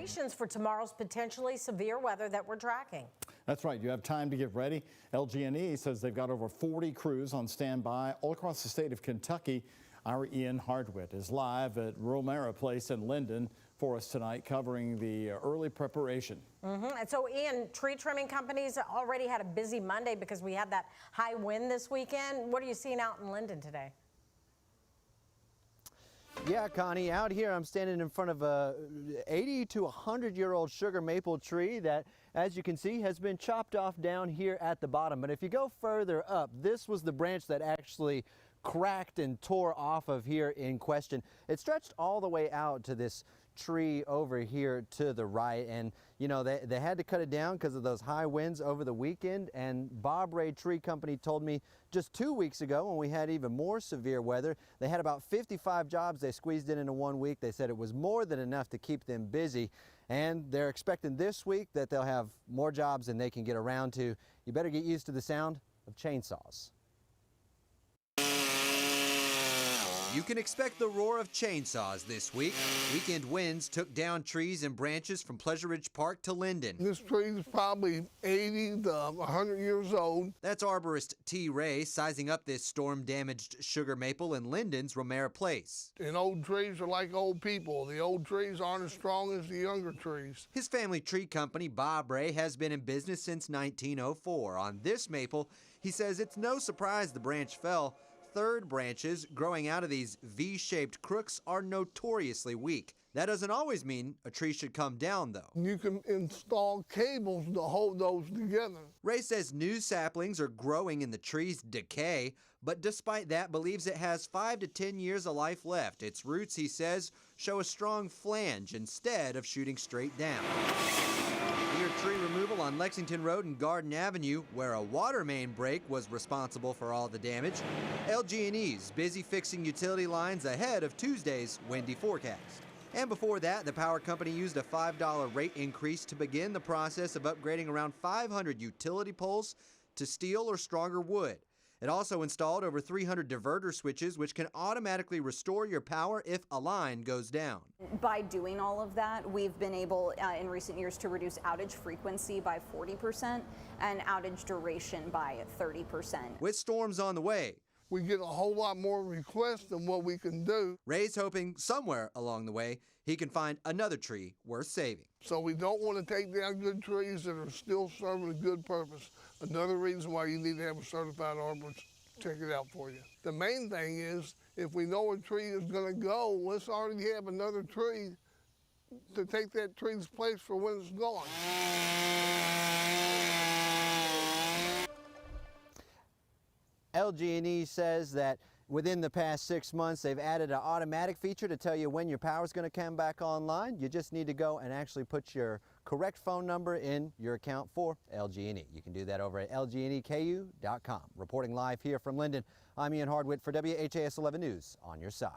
preparations for tomorrow's potentially severe weather that we're tracking. That's right. You have time to get ready. LG&E says they've got over 40 crews on standby all across the state of Kentucky. Our Ian Hardwitt is live at Romero Place in Linden for us tonight, covering the early preparation. And so, Ian, tree trimming companies already had a busy Monday because we had that high wind this weekend. What are you seeing out in Linden today? Yeah, Connie, out here I'm standing in front of a 80 to 100-year-old sugar maple tree that, as you can see, has been chopped off down here at the bottom. But if you go further up, this was the branch that actually cracked and tore off of here in question. It stretched all the way out to this tree over here to the right, and you know they had to cut it down because of those high winds over the weekend. And Bob Ray Tree Company told me just 2 weeks ago, when we had even more severe weather, they had about 55 jobs they squeezed in into 1 week. They said it was more than enough to keep them busy, and they're expecting this week that they'll have more jobs than they can get around to. You better get used to the sound of chainsaws. You can expect the roar of chainsaws this week. Weekend winds took down trees and branches from Pleasure Ridge Park to Linden. This tree is probably 80 to 100 years old. That's arborist T. Ray sizing up this storm-damaged sugar maple in Linden's Romero Place. And old trees are like old people. The old trees aren't as strong as the younger trees. His family tree company, Bob Ray, has been in business since 1904. On this maple, he says it's no surprise the branch fell. Third branches growing out of these V-shaped crooks are notoriously weak. That doesn't always mean a tree should come down, though. You can install cables to hold those together. Ray says new saplings are growing in the tree's decay, but despite that, believes it has 5 to 10 years of life left. Its roots, he says, show a strong flange instead of shooting straight down. Near tree removal on Lexington Road and Garden Avenue, where a water main break was responsible for all the damage. LG&E's busy fixing utility lines ahead of Tuesday's windy forecast. And before that, the power company used a $5 rate increase to begin the process of upgrading around 500 utility poles to steel or stronger wood. It also installed over 300 diverter switches, which can automatically restore your power if a line goes down. By doing all of that, we've been able in recent years to reduce outage frequency by 40% and outage duration by 30%. With storms on the way, we get a whole lot more requests than what we can do. Ray's hoping somewhere along the way he can find another tree worth saving. So we don't want to take down good trees that are still serving a good purpose. Another reason why you need to have a certified arborist check it out for you. The main thing is, if we know a tree is going to go, let's already have another tree to take that tree's place for when it's gone. LG&E says that within the past 6 months, they've added an automatic feature to tell you when your power is going to come back online. You just need to go and actually put your correct phone number in your account for LG&E. You can do that over at lgneku.com. Reporting live here from Linden, I'm Ian Hardwitt for WHAS 11 News on your side.